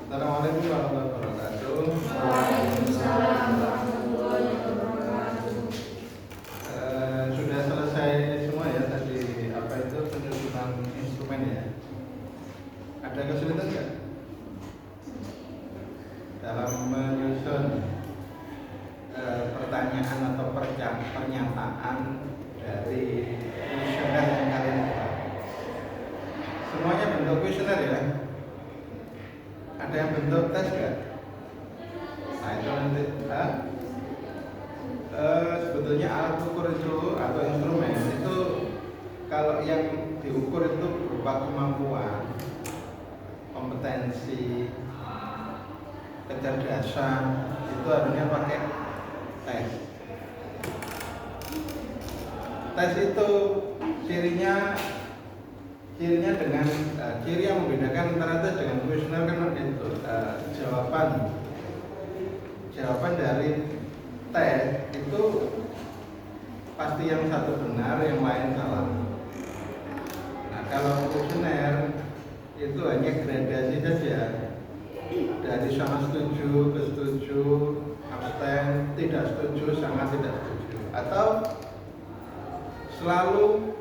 Assalamualaikum warahmatullahi wabarakatuh. Waalaikumsalam warahmatullahi wabarakatuh. Sudah selesai semua ya tadi apa itu penyusunan instrumen ya. Ada kesulitan nggak dalam menyusun pertanyaan atau pernyataan dari kuesioner yang kalian buat? Semuanya bentuk kuesioner ya. Ada yang bentuk tes nggak? Nah itu nanti sebetulnya alat ukur itu atau instrumen itu kalau yang diukur itu berupa kemampuan, kompetensi, kecerdasan, itu harusnya pakai tes. Tes itu cirinya dengan ciri yang membedakan antara tes dengan kuesioner kan itu jawaban dari tes itu pasti yang satu benar, yang lain salah. Nah kalau kuesioner itu hanya gradasi saja, dari sangat setuju ke setuju, abstain, tidak setuju, sangat tidak setuju, atau selalu,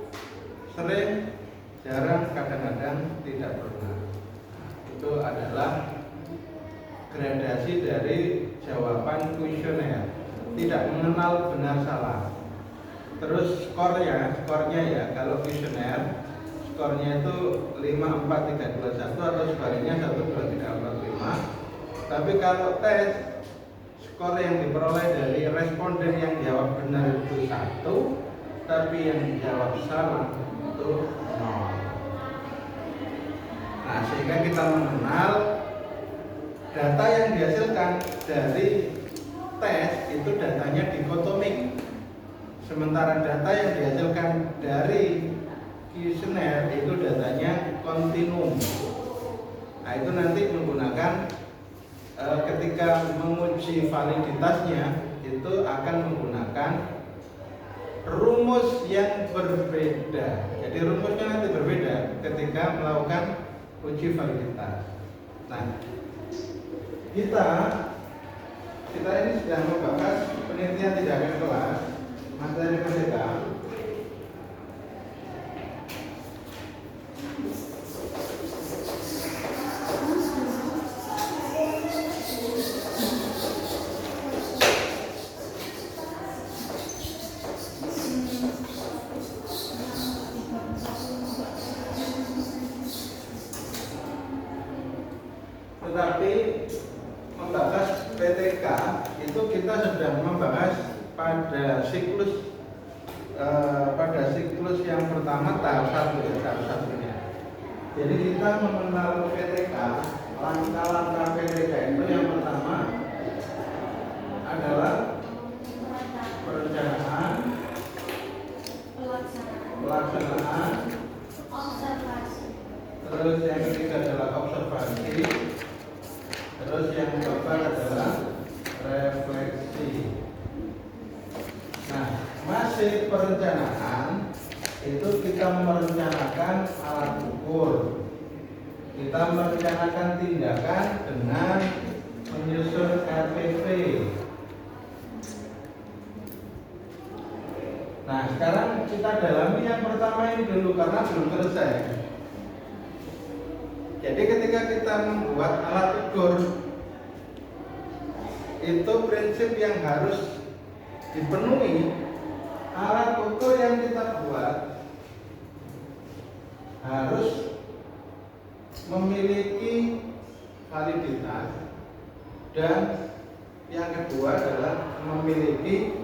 sering, jarang, kadang-kadang, tidak pernah. Itu adalah gradasi dari jawaban kuesioner, tidak mengenal benar salah. Terus skornya ya, kalau kuesioner skornya itu 5, 4, 3, 2, 1 atau sebaliknya 1, 2, 3, 4, 5. Tapi kalau tes, skor yang diperoleh dari responden yang jawab benar itu 1, tapi yang jawab salah itu 0. Nah, sehingga kita mengenal data yang dihasilkan dari tes itu datanya dikotomik. Sementara data yang dihasilkan dari kuesioner itu datanya kontinum. Nah, itu nanti menggunakan ketika menguji validitasnya itu akan menggunakan rumus yang berbeda. Jadi rumusnya nanti berbeda ketika melakukan uji validitas. Nah, kita ini sedang membahas penelitian tindakan kelas materi merdeka. Tetapi membahas PTK itu kita sedang membahas pada siklus yang pertama tahap 1 ya, tahap 1-nya. Jadi kita mengenal PTK, langkah-langkah PTK itu yang pertama adalah perencanaan, pelaksanaan, Observasi. terus yang ketiga adalah observasi, terus yang keempat adalah refleksi. Nah, masih perencanaan itu kita merencanakan alat ukur, kita merencanakan tindakan dengan menyusun RPP. Nah, sekarang kita dalami yang pertama ini dulu karena belum selesai. Jadi ketika kita membuat alat ukur, itu prinsip yang harus dipenuhi. Alat ukur yang kita buat harus memiliki validitas, dan yang kedua adalah memiliki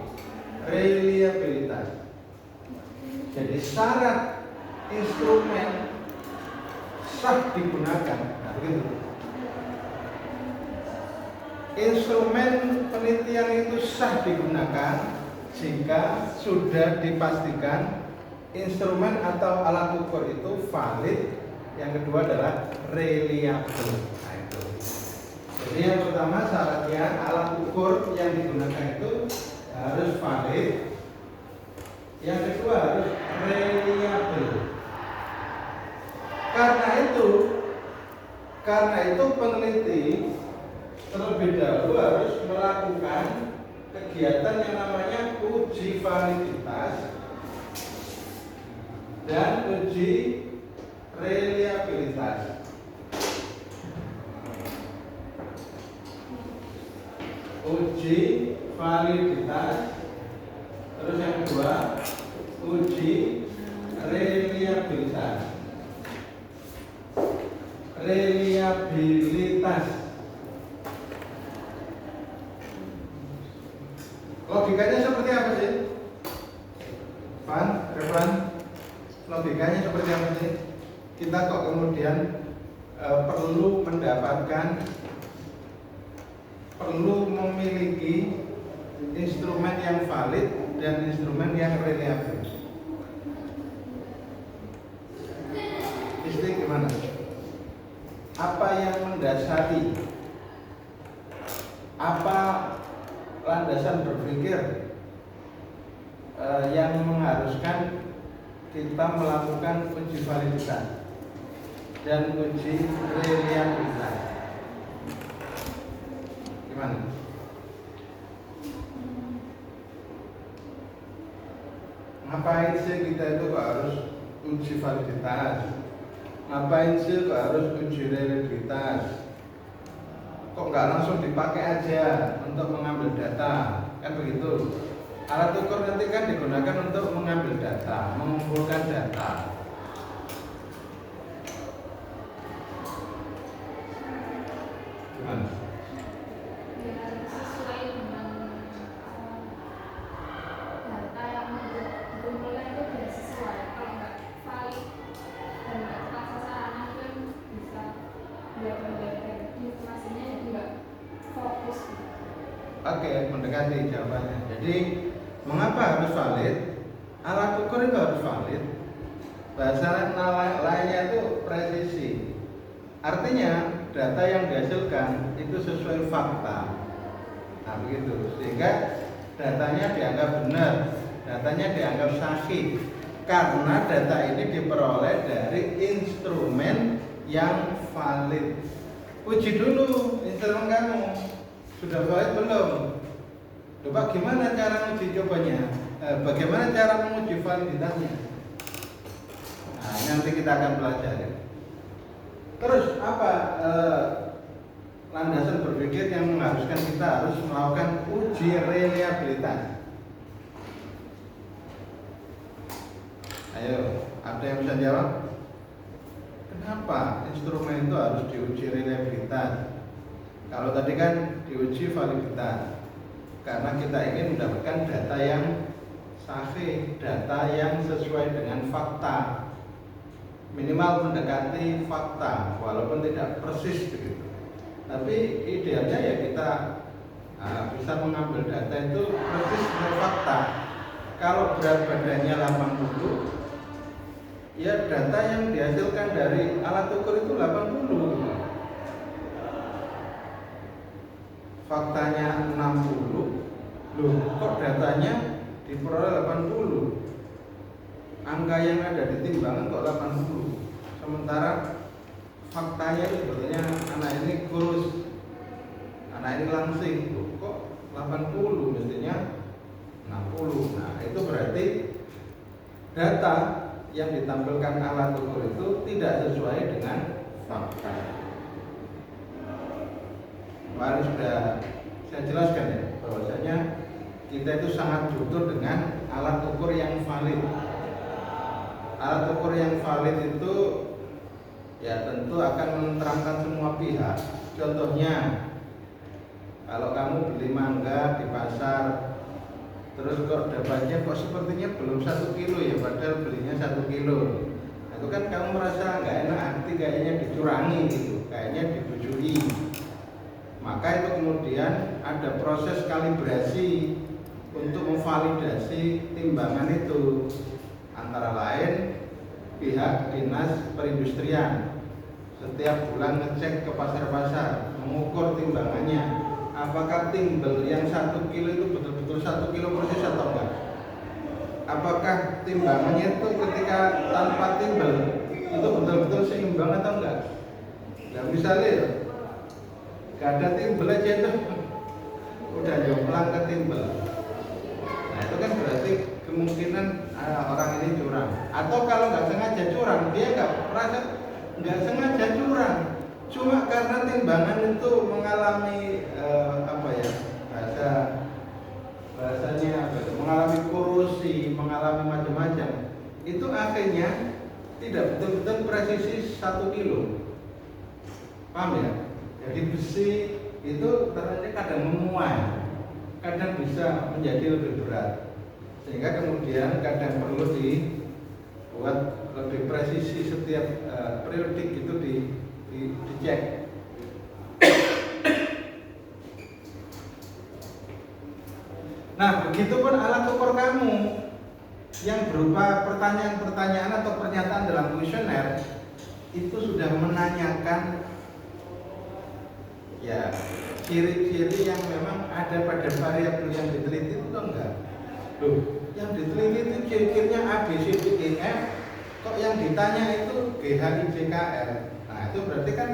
reliabilitas. Jadi syarat instrumen sah digunakan. Nah, begitu. Instrumen penelitian itu sah digunakan jika sudah dipastikan instrumen atau alat ukur itu valid. Yang kedua adalah reliable. Nah, itu. Jadi yang pertama syaratnya alat ukur yang digunakan itu harus valid. Yang kedua harus reliable. Karena itu Karena itu peneliti terlebih dahulu harus melakukan kegiatan yang namanya uji validitas dan uji reliabilitas. Uji validitas, terus yang kedua uji reliabilitas. Reliabilitas. Logikanya seperti apa sih? Pan, Revan? Logikanya seperti apa sih? Kita kok kemudian perlu memiliki instrumen yang valid dan instrumen yang reliable. Isti gimana? Apa yang mendasari? Apa landasan berpikir yang mengharuskan kita melakukan uji validitas dan uji reliabilitas? Gimana? Ngapain sih kita itu kok harus uji validitas? Ngapain sih kok harus uji reliabilitas? Kok nggak langsung dipakai aja untuk mengambil data? Kan begitu. Alat ukur nanti kan digunakan untuk mengambil data, mengumpulkan data. Gimana? Sesuai dengan data yang dikumpulkan itu biar sesuai. Kalau nggak valid dan nggak tepat sasaran kan bisa berbeda-beda informasinya, jadi nggak fokus. Oke, mendekati jawabannya. Jadi mengapa harus valid? Alat ukur itu harus valid. Bahasa lainnya itu presisi. Artinya data yang dihasilkan itu sesuai fakta. Nah begitu. Sehingga datanya dianggap benar, datanya dianggap sahih. Karena data ini diperoleh dari instrumen yang valid. Uji dulu instrumen kamu. Sudah valid belum? Coba gimana cara menguji cobanya? Bagaimana cara menguji validitasnya? Nah, nanti kita akan pelajari. Terus apa landasan berpikir yang mengharuskan kita harus melakukan uji reliabilitas? Ayo, ada yang bisa jawab? Kenapa instrumen itu harus diuji reliabilitas? Kalau tadi kan diuji validitas, karena kita ingin mendapatkan data yang sahih, data yang sesuai dengan fakta, minimal mendekati fakta, walaupun tidak persis begitu. Tapi idealnya ya kita bisa mengambil data itu persis dengan fakta. Kalau berat badannya 80, ya data yang dihasilkan dari alat ukur itu 80. Faktanya 60, loh kok datanya diperoleh 80? Angka yang ada di timbangan kok 80, sementara faktanya itu sebetulnya anak ini kurus, anak ini langsing, loh kok 80 mestinya 60. Nah itu berarti data yang ditampilkan alat ukur itu tidak sesuai dengan fakta. Kemarin sudah saya jelaskan ya, bahwasanya kita itu sangat butuh dengan alat ukur yang valid. Alat ukur yang valid itu ya tentu akan menerangkan semua pihak. Contohnya, kalau kamu beli mangga di pasar, terus kok dapatnya kok sepertinya belum 1 kilo ya, padahal belinya 1 kilo. Nah, itu kan kamu merasa nggak enak hati, kayaknya dicurangi gitu, kayaknya dibujui. Maka itu kemudian ada proses kalibrasi untuk memvalidasi timbangan itu, antara lain pihak dinas perindustrian setiap bulan ngecek ke pasar-pasar, mengukur timbangannya, apakah timbel yang 1 kilo itu betul-betul 1 kilo persis atau enggak, apakah timbangannya itu ketika tanpa timbel itu betul-betul seimbang atau enggak. Nah Nah, misalnya ya, gak ada timbel aja itu udah jomplang ke timbel. Nah itu kan berarti kemungkinan orang ini curang. Atau kalau nggak sengaja curang, dia nggak sengaja curang, cuma karena timbangan itu mengalami bahasanya apa itu, mengalami korosi, mengalami macam-macam. Itu akhirnya tidak betul-betul presisi 1 kilo. Paham ya? Jadi besi itu ternyata kadang memuai, kadang bisa menjadi lebih berat, sehingga kemudian kadang perlu dibuat lebih presisi setiap periodik itu dicek. Nah, begitupun alat ukur kamu yang berupa pertanyaan-pertanyaan atau pernyataan dalam kuesioner itu sudah menanyakan ya ciri-ciri yang memang ada pada variabel yang diteliti itu enggak. Loh, yang diteliti itu ciri-cirinya A, B, C, D, E, F, kok yang ditanya itu G, H, I, J, K, L. Nah, itu berarti kan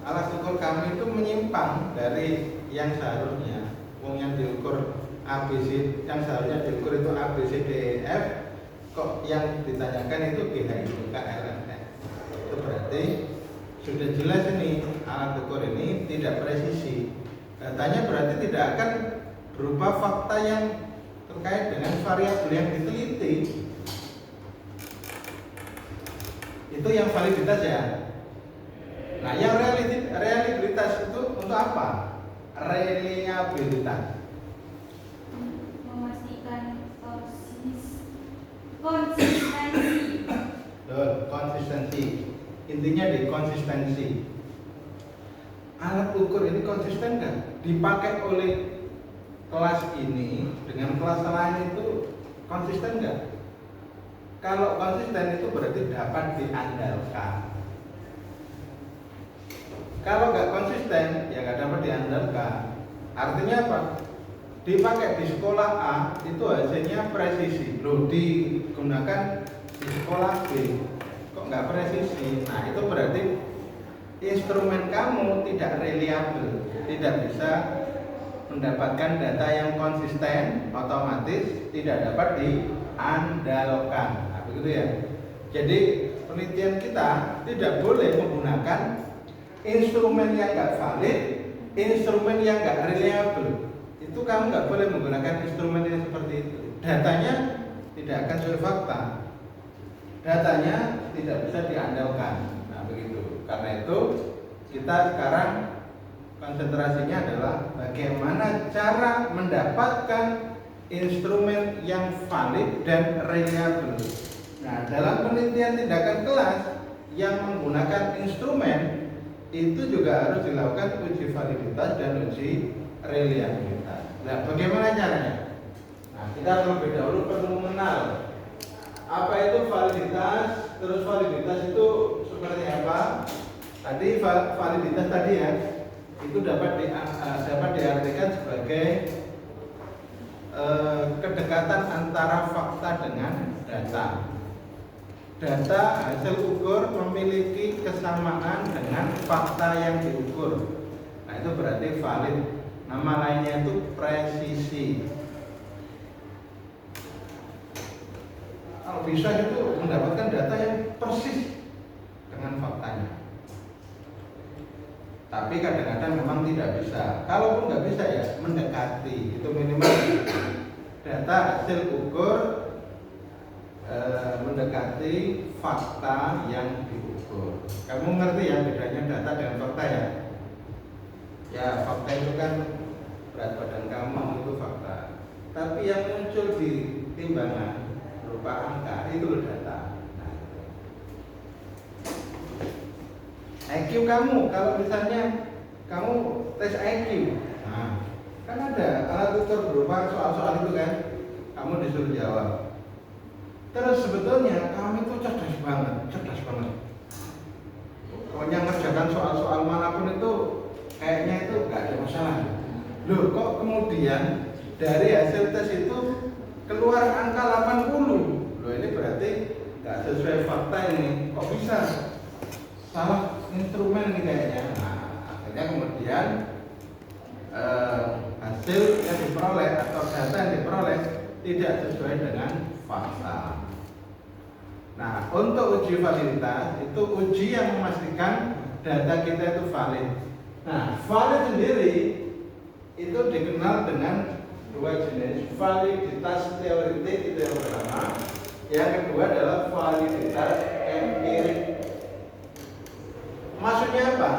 alat ukur kamu itu menyimpang dari yang seharusnya. Wong yang diukur A, B, C, yang seharusnya diukur itu A, B, C, D, E, F, kok yang ditanyakan itu G, H, I, J, K, L. Itu berarti sudah jelas ini alat ukur ini tidak presisi. Datanya berarti tidak akan berupa fakta yang terkait dengan variabel yang diteliti. Itu yang validitas ya. Nah, yang reliabilitas itu untuk apa? Reliabilitas. Memastikan konsistensi. Konsistensi. Intinya di konsistensi. Alat ukur ini konsisten kan? Dipakai oleh kelas ini dengan kelas lain itu konsisten nggak? Kalau konsisten itu berarti dapat diandalkan. Kalau nggak konsisten ya nggak dapat diandalkan. Artinya apa? Dipakai di sekolah A itu hasilnya presisi. Loh, digunakan di sekolah B kok nggak presisi. Nah itu berarti instrumen kamu tidak reliable, tidak bisa mendapatkan data yang konsisten, otomatis tidak dapat diandalkan. Nah, begitu ya. Jadi penelitian kita tidak boleh menggunakan instrumen yang nggak valid, instrumen yang nggak reliable. Itu kamu nggak boleh menggunakan instrumen yang seperti itu. Datanya tidak akan sesuai fakta. Datanya tidak bisa diandalkan. Nah, begitu. Karena itu kita sekarang konsentrasinya adalah bagaimana cara mendapatkan instrumen yang valid dan reliable. Nah, dalam penelitian tindakan kelas yang menggunakan instrumen itu juga harus dilakukan uji validitas dan uji reliabilitas. Nah, bagaimana caranya? Nah, kita terlebih dahulu perlu mengenal apa itu validitas, terus validitas itu seperti apa? Tadi validitas tadi ya, itu dapat diartikan sebagai kedekatan antara fakta dengan data. Data hasil ukur memiliki kesamaan dengan fakta yang diukur. Nah, itu berarti valid. Nama lainnya itu presisi. Kalau bisa itu mendapatkan data yang persis dengan faktanya. Tapi kadang-kadang memang tidak bisa. Kalaupun nggak bisa ya mendekati. Itu minimal data hasil ukur mendekati fakta yang diukur. Kamu ngerti ya bedanya data dengan fakta ya? Ya, fakta itu kan berat badan kamu itu fakta. Tapi yang muncul di timbangan berupa angka itu loh data. Nah, IQ kamu, kalau misalnya kamu tes IQ, nah, kan ada alat ukur berupa soal-soal itu kan, kamu disuruh jawab. Terus sebetulnya kamu itu cerdas banget. Pokoknya ngerjakan soal-soal manapun itu kayaknya itu gak ada masalah. Loh, kok kemudian dari hasil tes itu keluar angka 80? Loh, ini berarti gak sesuai fakta ini. Kok bisa? Salah instrumen ini kayaknya. Nah, akhirnya kemudian hasil yang diperoleh atau data yang diperoleh tidak sesuai dengan fakta. Nah, untuk uji validitas itu uji yang memastikan data kita itu valid. Nah, valid sendiri itu dikenal dengan dua jenis, validitas teoritik itu yang pertama, yang kedua adalah validitas empirik. Maksudnya apa?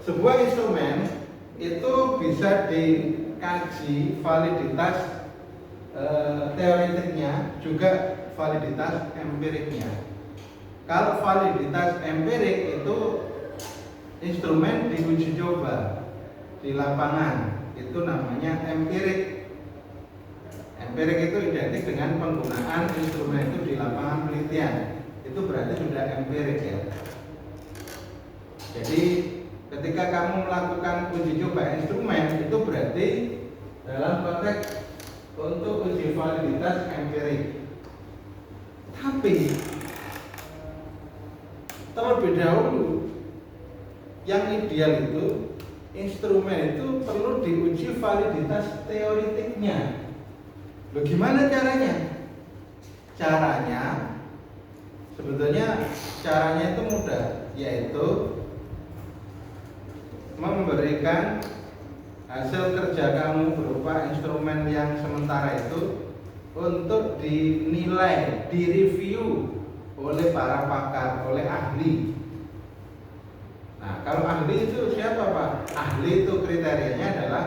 Sebuah instrumen itu bisa dikaji validitas teoritiknya, juga validitas empiriknya. Kalau validitas empirik itu instrumen diuji coba di lapangan, itu namanya empirik. Empirik itu identik dengan penggunaan instrumen itu di lapangan penelitian. Itu berarti sudah empirik ya. Jadi ketika kamu melakukan uji coba instrumen itu berarti dalam konteks untuk uji validitas empirik. Tapi terlebih dahulu yang ideal itu instrumen itu perlu diuji validitas teoritiknya. Bagaimana caranya? Caranya sebetulnya itu mudah, yaitu memberikan hasil kerja kamu berupa instrumen yang sementara itu untuk dinilai, direview oleh para pakar, oleh ahli. Nah, kalau ahli itu siapa Pak? Ahli itu kriterianya adalah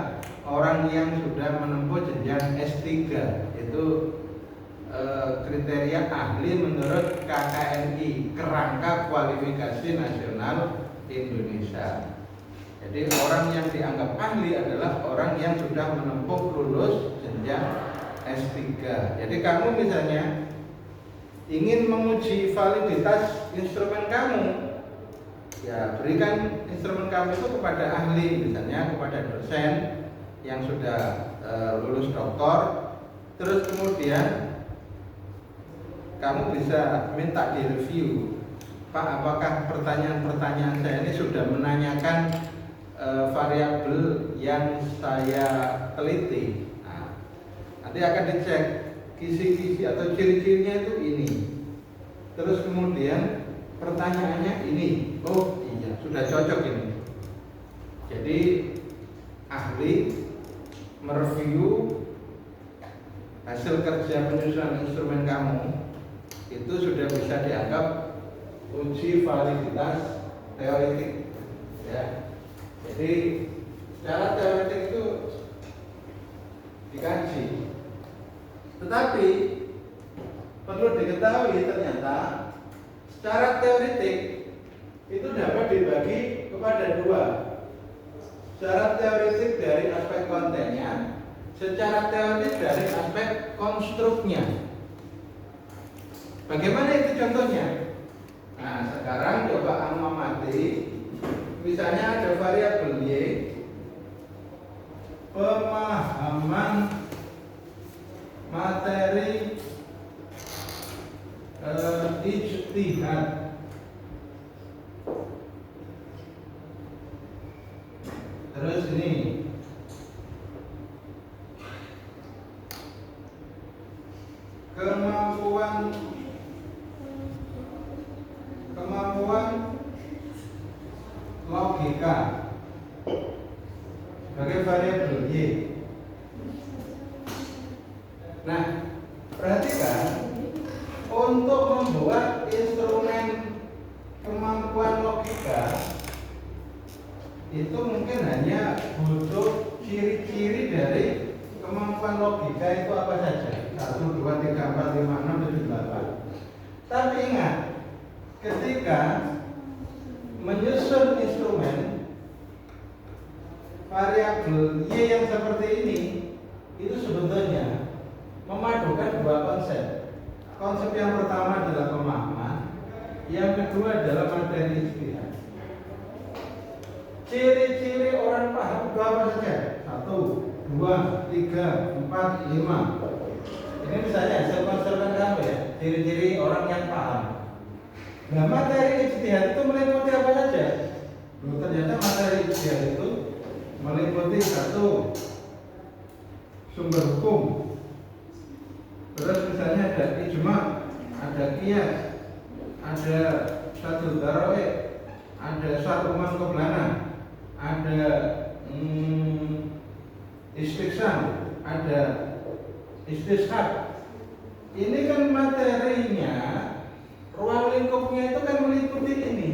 orang yang sudah menempuh jenjang S3. Itu kriteria ahli menurut KKNI, Kerangka Kualifikasi Nasional Indonesia. Jadi orang yang dianggap ahli adalah orang yang sudah menempuh lulus jenjang S3. Jadi kamu misalnya ingin menguji validitas instrumen kamu, ya berikan instrumen kamu itu kepada ahli, misalnya kepada dosen yang sudah lulus doktor. Terus kemudian kamu bisa minta direview, Pak, apakah pertanyaan-pertanyaan saya ini sudah menanyakan variabel yang saya teliti. Nah, nanti akan dicek kisi-kisi atau ciri-cirinya itu ini. Terus kemudian pertanyaannya ini. Oh iya, sudah cocok ini. Jadi ahli mereview hasil kerja penyusunan instrumen kamu itu sudah bisa dianggap uji validitas teoritik ya. Jadi secara teoritik itu dikaji, tetapi perlu diketahui ternyata secara teoritik itu dapat dibagi kepada dua. Secara teoritik dari aspek kontennya, secara teoritik dari aspek konstruknya. Bagaimana itu contohnya? Nah, sekarang coba amati. Misalnya ada variabel Y, pemahaman materi ijtihad. Terus ini kemampuan logika sebagai variabel Y. Nah, perhatikan untuk membuat instrumen kemampuan logika itu mungkin hanya butuh ciri-ciri dari kemampuan logika itu apa saja. 1, 2, 3, 4, 5, 6, 7, 8. Tapi ingat, ketika menyusun instrumen variabel Y yang seperti ini, itu sebetulnya memadukan dua konsep. Konsep yang pertama adalah pemahaman, yang kedua adalah materi ijtihad. Ciri-ciri orang paham itu apa saja? 1, 2, 3, 4, 5. Ini misalnya hasil konstruksi kamu ya, ciri-ciri orang yang paham. Nah, materi ijtihad itu meliputi apa saja? Ternyata materi ijtihad itu meliputi satu, sumber hukum. Terus misalnya ada ijma, ada qiyas, ada satu darawih, ada satu manqoblana, ada istiqsam, ada istishab. Ini kan materinya, ruang lingkupnya itu kan meliputi ini.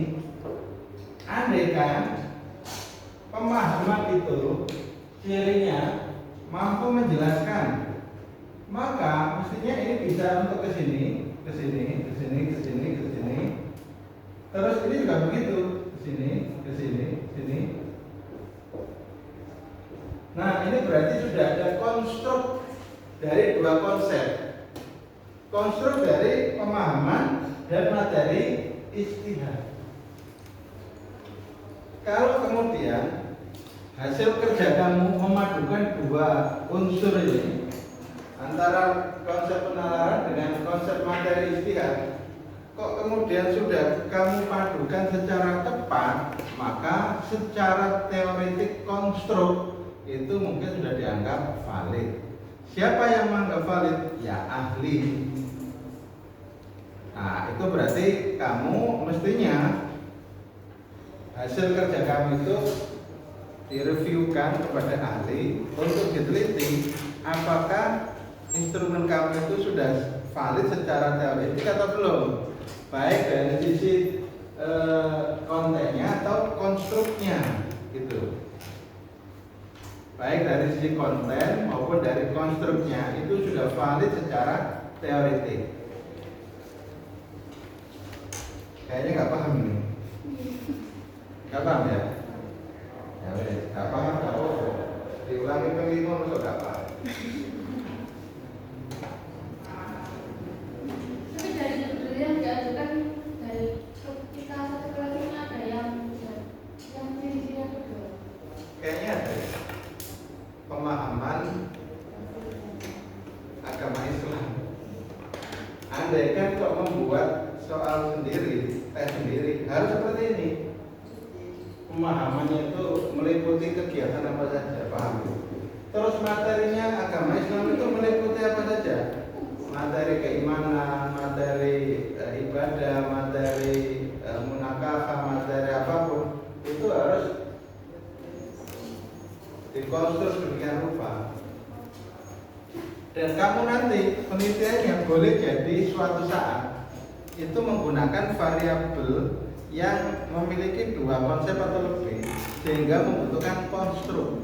Andai kan pemahaman itu cirinya mampu menjelaskan, maka mestinya ini bisa untuk ke sini, ke sini, ke sini, ke sini, ke sini. Terus ini juga begitu, ke sini, ke sini, sini. Nah, ini berarti sudah ada konstruk dari dua konsep. Konstruk dari pemahaman dan materi ijtihad. Kalau kemudian hasil kerja kamu memadukan dua unsur ini, antara konsep penalaran dengan konsep materi ijtihad, kok kemudian sudah kamu padukan secara tepat, maka secara teoretik konstruk itu mungkin sudah dianggap valid. Siapa yang menganggap valid? Ya ahli. Nah, itu berarti kamu mestinya hasil kerja kamu itu direviewkan kepada ahli untuk diteliti apakah instrumen kamu itu sudah valid secara teoretik atau belum, baik dari sisi kontennya atau konstruknya gitu. Baik dari sisi konten maupun dari konstruknya itu sudah valid secara teoretik. Kayaknya nggak paham ini. Nggak paham ya? Ya wes, nggak paham nggak apa-apa. Diulangi kelima masuk nggak paham. Tapi dari judul yang diajukan dari kita satu kelas ini ada yang ciri-cirinya betul. Kayaknya ada pemahaman agama Islam. Andai kan kok membuat soal sendiri, tes sendiri, harus seperti ini. Pemahamannya itu meliputi kegiatan apa saja, paham? Terus materinya agama Islam itu meliputi apa saja? Materi keimanan, materi ibadah, materi munakafah, materi apapun itu harus dikonstruk sedemikian rupa. Dan kamu nanti penelitiannya boleh jadi suatu saat itu menggunakan variabel yang memiliki dua konsep atau lebih sehingga membutuhkan konstruk.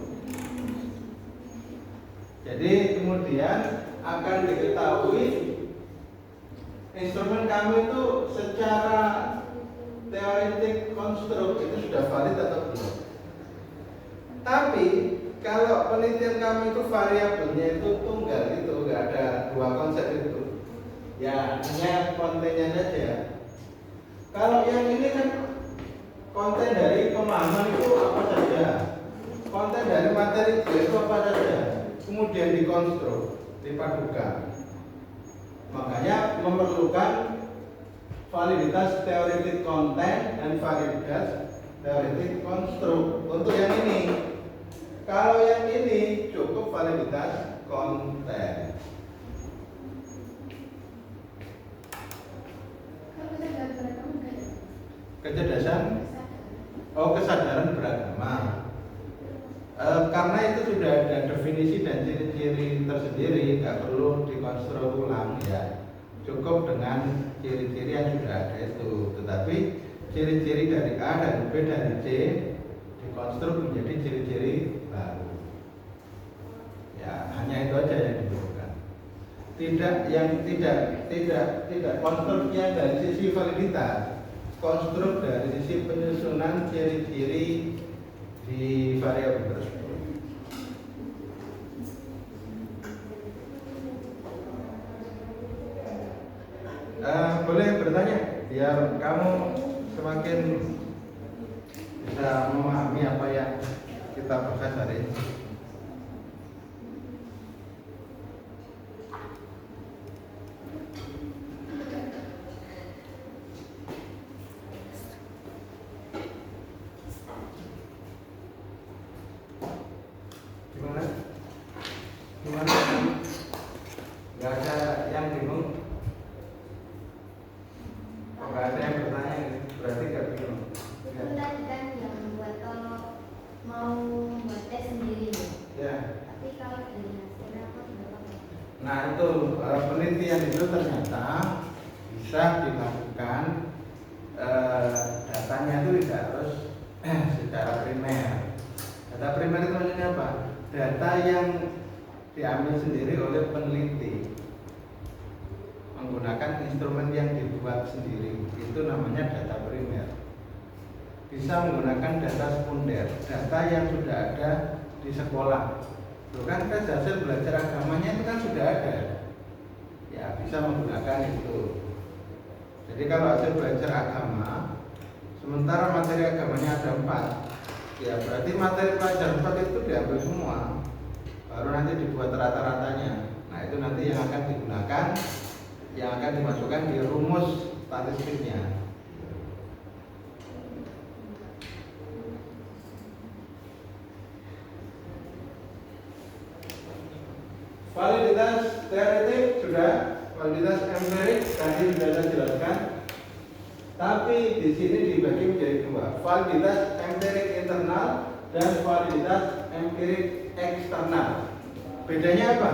Jadi kemudian akan diketahui instrumen kamu itu secara teoretik konstruk itu sudah valid atau belum. Tapi kalau penelitian kamu itu variabelnya itu tunggal, itu nggak ada dua konsep itu, ya hanya kontennya saja. Kalau yang ini kan konten dari pemahaman itu apa saja, konten dari materi itu apa saja, kemudian dikonstruk, dipadukan. Makanya memerlukan validitas teoretik konten dan validitas teoretik konstruk. Untuk yang ini, kalau yang ini cukup validitas konten. Kecerdasan, kesadaran beragama. Karena itu sudah ada definisi dan ciri-ciri tersendiri, nggak perlu dikonstruk ulang ya. Cukup dengan ciri-ciri yang sudah ada itu. Tetapi ciri-ciri dari A dan B dan C dikonstruk menjadi ciri-ciri baru. Ya, hanya itu aja yang dibutuhkan. Tidak konstruknya dari sisi validitas. Konstruk dari sisi penyusunan ciri-ciri di variabel tersebut. Boleh bertanya biar kamu semakin bisa memahami apa yang kita bahas hari ini. Nah itu penelitian itu ternyata bisa dilakukan, datanya itu tidak harus secara primer. Data primer itu maksudnya apa? Data yang diambil sendiri oleh peneliti menggunakan instrumen yang dibuat sendiri, itu namanya data primer. Bisa menggunakan data sekunder, data yang sudah ada di sekolah. Bukan kan hasil belajar agamanya itu kan sudah ada, ya bisa menggunakan itu. Jadi kalau hasil belajar agama, sementara materi agamanya ada 4, ya berarti materi pelajaran 4 itu diambil semua, baru nanti dibuat rata-ratanya. Nah itu nanti yang akan digunakan, yang akan dimasukkan di rumus statistiknya. Validitas teoretik sudah, validitas empirik tadi sudah saya jelaskan. Tapi di sini dibagi menjadi 2, validitas empirik internal dan validitas empirik eksternal. Bedanya apa?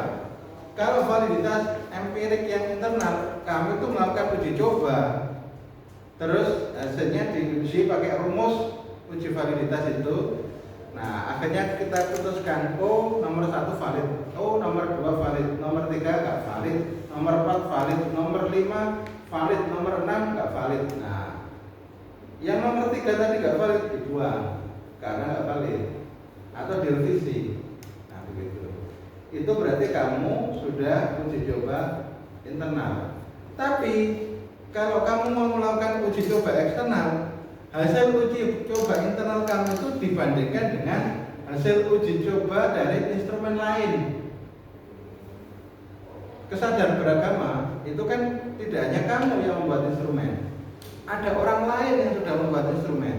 Kalau validitas empirik yang internal, kamu itu melakukan uji coba, terus hasilnya diuji pakai rumus uji validitas itu. Nah akhirnya kita putuskan, oh nomor 1 valid, oh nomor 2 valid, nomor 3 nggak valid, nomor 4 valid, nomor 5 valid, nomor 6 nggak valid. Nah yang nomor 3 tadi nggak valid dibuang karena nggak valid atau direvisi. Nah begitu. Itu berarti kamu sudah uji coba internal. Tapi kalau kamu mau melakukan uji coba eksternal, hasil uji coba internal kamu itu dibandingkan dengan hasil uji coba dari instrumen lain. Kesadaran beragama itu kan tidak hanya kamu yang membuat instrumen, ada orang lain yang sudah membuat instrumen.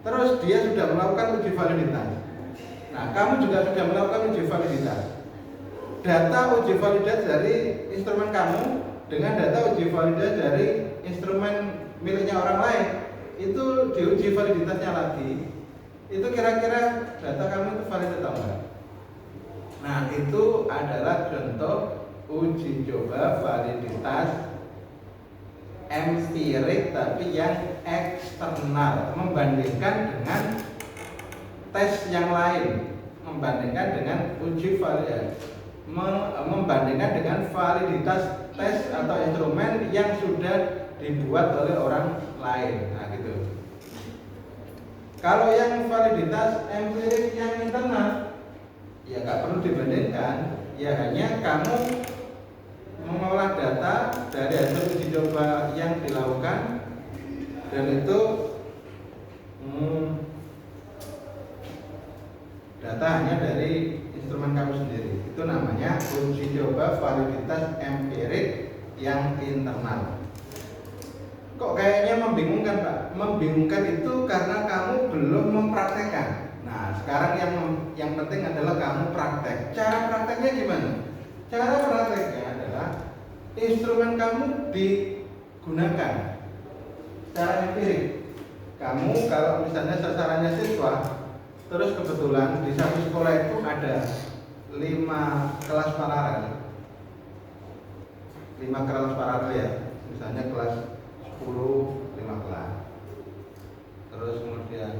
Terus dia sudah melakukan uji validitas. Nah, kamu juga sudah melakukan uji validitas. Data uji validitas dari instrumen kamu dengan data uji validitas dari instrumen miliknya orang lain, itu diuji validitasnya lagi. Itu kira-kira data kamu itu valid atau enggak? Nah, itu adalah contoh uji coba validitas empirik tapi yang eksternal, membandingkan dengan tes yang lain, membandingkan dengan uji validitas, membandingkan dengan validitas tes atau instrumen yang sudah dibuat oleh orang lain. Nah gitu. Kalau yang validitas empirik yang internal, ya nggak perlu dibandingkan, ya hanya kamu mengolah data dari hasil uji coba yang dilakukan, dan itu data hanya dari instrumen kamu sendiri. Itu namanya uji coba validitas empirik yang internal. Kok kayaknya membingungkan, Pak? Membingungkan itu karena kamu belum mempraktekkan. Nah, sekarang yang penting adalah kamu praktek. Cara prakteknya gimana? Cara prakteknya adalah instrumen kamu digunakan secara empirik. Kamu kalau misalnya sasarannya siswa, terus kebetulan di satu sekolah itu ada 5 kelas paralel. 5 kelas paralel ya. Misalnya kelas 10, 5 kelas. Terus kemudian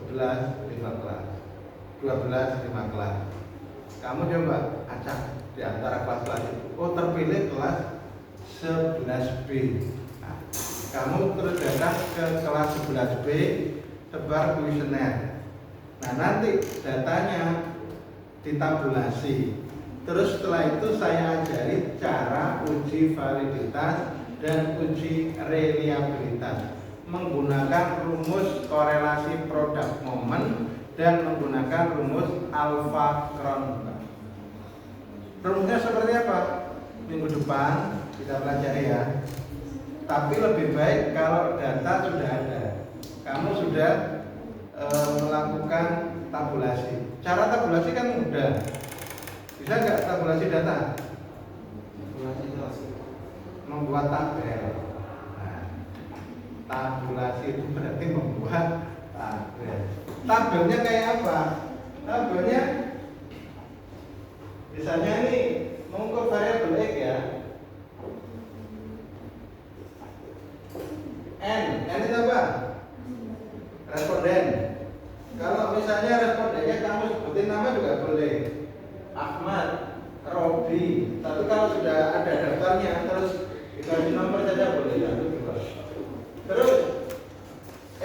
11, 5 kelas. 12, 5 kelas. Kamu coba acak di antara kelas-kelas itu. Oh, terpilih kelas 11B. Nah, kamu terus datang ke kelas 11B, sebar kuesioner. Nah, nanti datanya ditabulasi. Terus setelah itu saya ajari cara uji validitas dan uji reliabilitas menggunakan rumus korelasi produk momen dan menggunakan rumus alpha Kron. Rumusnya seperti apa? Minggu depan kita pelajari ya. Tapi lebih baik kalau data sudah ada, kamu sudah melakukan tabulasi. Cara tabulasi kan mudah. Bisa nggak tabulasi data? Membuat tabel. Nah, tabulasi itu berarti membuat tabel. Tabelnya kayak apa? Tabelnya Misalnya ini mengukur variabel X ya. N itu apa? Responden. Kalau misalnya respondennya kamu sebutin nama juga boleh. Ahmad, Robi. Tapi kalau sudah ada daftarnya terus dikasih nomor saja boleh. Terus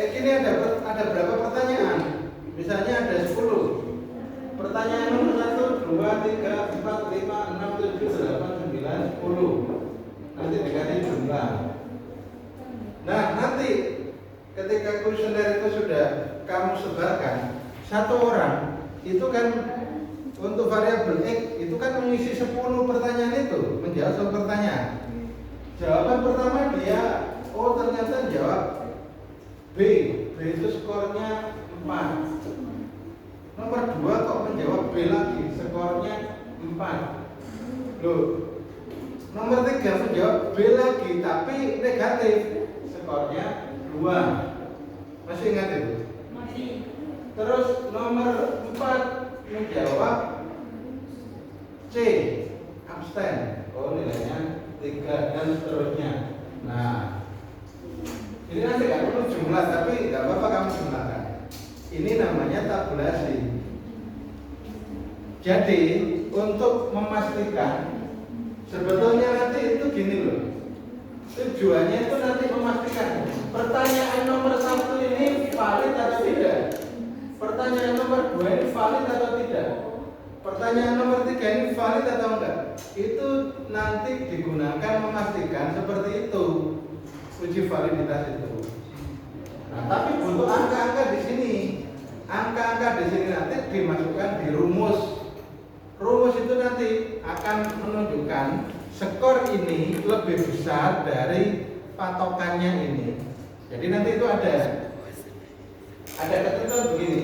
ini ada berapa pertanyaan? Misalnya ada 10. Pertanyaan nomor 1, 2, 3, 4, 5, 6, 7, 8, 9, 10. Nanti dikasih jumlah. Nah, nanti ketika kuesioner itu sudah kamu sebarkan, satu orang itu kan untuk variabel X itu kan mengisi 10 pertanyaan itu, menjawab 10 pertanyaan. Jawaban pertama dia, oh ternyata jawab B itu skornya 4. Nomor 2 kok menjawab B lagi, skornya 4. Loh, nomor 3 menjawab B lagi tapi negatif, skornya 2. Masih ingat itu? Masih. Terus nomor 4 menjawab C, abstain. Oh nilainya 3 dan seterusnya. Nah, ini nanti nggak perlu jumlah tapi nggak apa-apa kamu jumlahkan. Ini namanya tabulasi. Jadi untuk memastikan sebetulnya nanti itu gini loh. Tujuannya itu nanti memastikan pertanyaan nomor 1 ini valid atau tidak. Pertanyaan nomor 2 ini valid atau tidak. Pertanyaan nomor 3 ini valid atau enggak. Itu nanti digunakan memastikan seperti itu. Uji validitas itu. Nah, tapi untuk angka-angka di sini, angka-angka di sini nanti dimasukkan di rumus. Rumus itu nanti akan menunjukkan skor ini lebih besar dari patokannya ini. Jadi nanti itu ada ketentuan begini.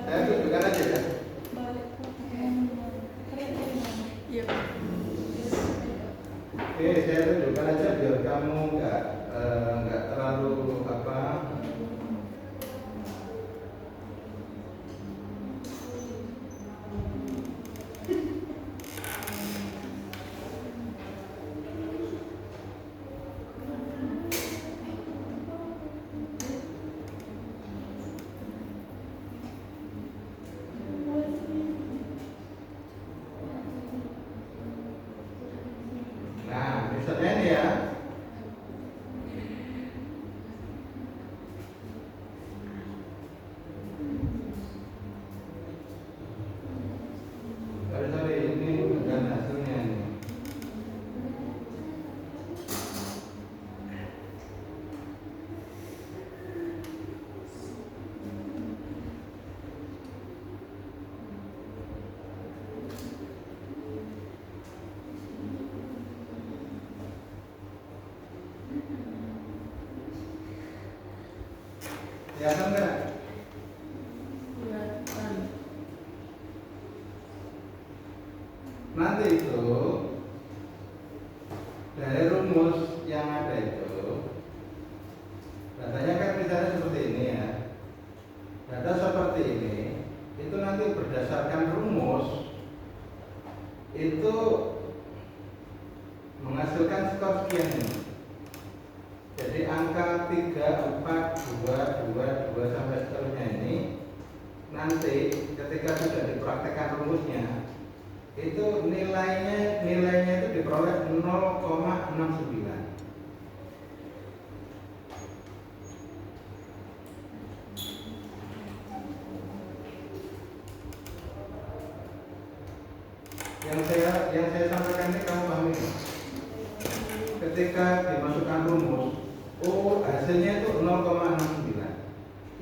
Saya tunjukkan aja ya. Iya. Oke, saya tunjukkan aja biar kamu nggak terlalu apa. Nah, misalnya ini ya. Sorry, ini bukan hasilnya ini. Ya kan enggak? Nanti itu dari rumus yang ada itu datanya kan misalnya seperti ini ya. Data seperti ini itu nanti berdasarkan rumus itu menghasilkan skor sekian ini. Jadi angka 3, 4, 2, 2, 2 sampai seterusnya ini nanti ketika sudah dipraktekkan rumusnya itu nilainya itu diperoleh 0,69. Yang saya sampaikan ini kamu pahami? Ketika dimasukkan rumus, oh hasilnya itu 0,69.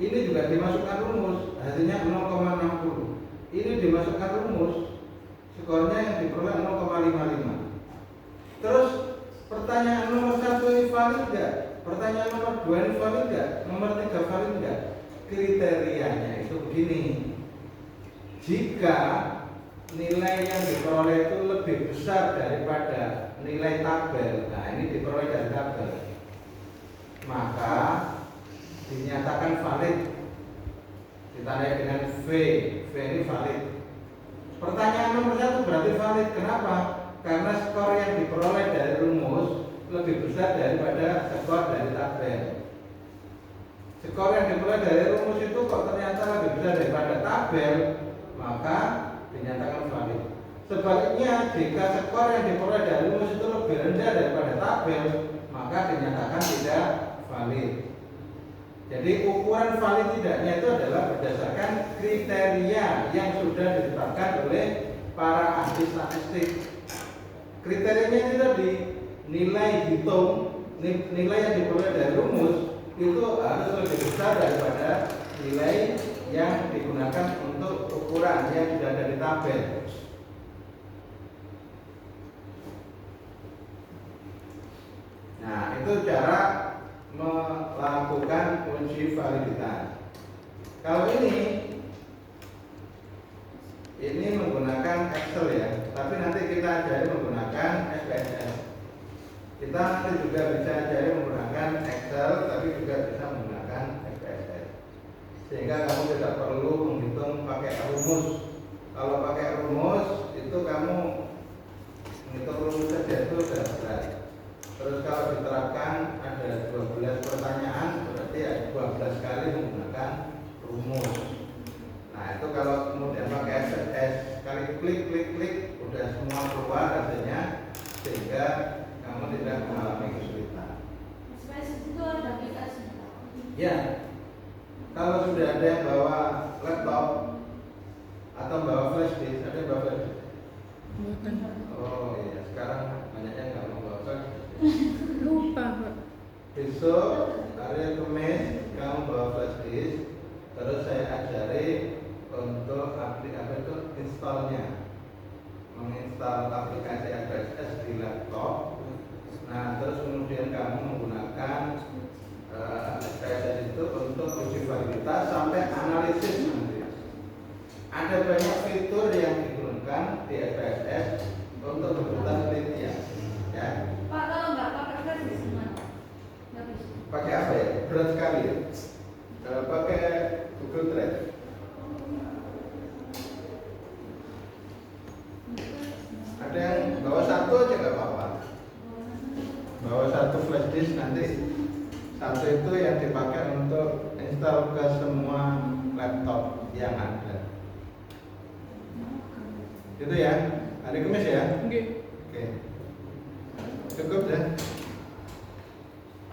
Ini juga dimasukkan rumus, hasilnya 0,60. Ini dimasukkan rumus, skornya yang diperoleh 0,55. Terus pertanyaan nomor 1 ini valid enggak? Pertanyaan nomor 2 ini valid enggak? Nomor 3 valid enggak? Kriterianya itu begini. Jika nilai yang diperoleh itu lebih besar daripada nilai tabel, nah ini diperoleh dari tabel, maka dinyatakan valid, ditandai dengan V ini valid. Pertanyaan nomor 1 berarti valid. Kenapa? Karena skor yang diperoleh dari rumus lebih besar daripada skor dari tabel. Skor yang diperoleh dari rumus itu kok ternyata lebih besar daripada tabel, maka dinyatakan valid. Sebaliknya, jika skor yang diperoleh dari rumus itu lebih rendah daripada tabel, maka dinyatakan tidak valid. Jadi ukuran valid tidaknya itu adalah berdasarkan kriteria yang sudah ditetapkan oleh para ahli statistik. Kriterianya itu tadi, nilai hitung, nilai yang diperoleh dari rumus itu harus lebih besar daripada nilai yang digunakan untuk ukuran yang sudah ada di tabel. Nah, itu cara melakukan uji validitas. Kalau ini menggunakan Excel ya, tapi nanti kita ajari menggunakan SPSS. Kita nanti juga bisa ajari menggunakan Excel, tapi juga bisa menggunakan SPSS. Sehingga kamu tidak perlu menghitung pakai rumus. Kalau pakai rumus itu kamu menghitung rumus saja itu sudah berat. Terus kalau diterapkan ada 12 pertanyaan, berarti ada 12 kali menggunakan rumus. Nah itu kalau kemudian pakai SPSS, sekali klik udah semua keluar hasilnya, sehingga kamu tidak mengalami kesulitan. SPSS itu ada aplikasi? Ya, kalau sudah ada yang bawa laptop atau bawa flash disk, ada yang bawa flash disk? Bukan. Oh iya, sekarang banyak yang nggak mau bawa flash disk. Lupa, Pak. Besok hari Kamis kamu bawa flash disk, terus saya ajari untuk aplikasi itu installnya, menginstal aplikasi SPSS di laptop. Nah terus kemudian kamu menggunakan SPSS itu untuk uji validitas sampai analisis nanti. Ada banyak fitur yang digunakan di SPSS untuk kebutuhan penelitian. Ya. Pak, kalau nggak pakai flash disk gimana? Nggak bisa. Pakai apa ya? Berat sekali ya. Pakai Google Drive. Ada yang bawa satu aja nggak apa-apa. Bawa satu flash disk, nanti satu itu yang dipakai untuk install ke semua laptop yang ada. Itu ya, hari Kamis ya. Oke. Oke. Cukup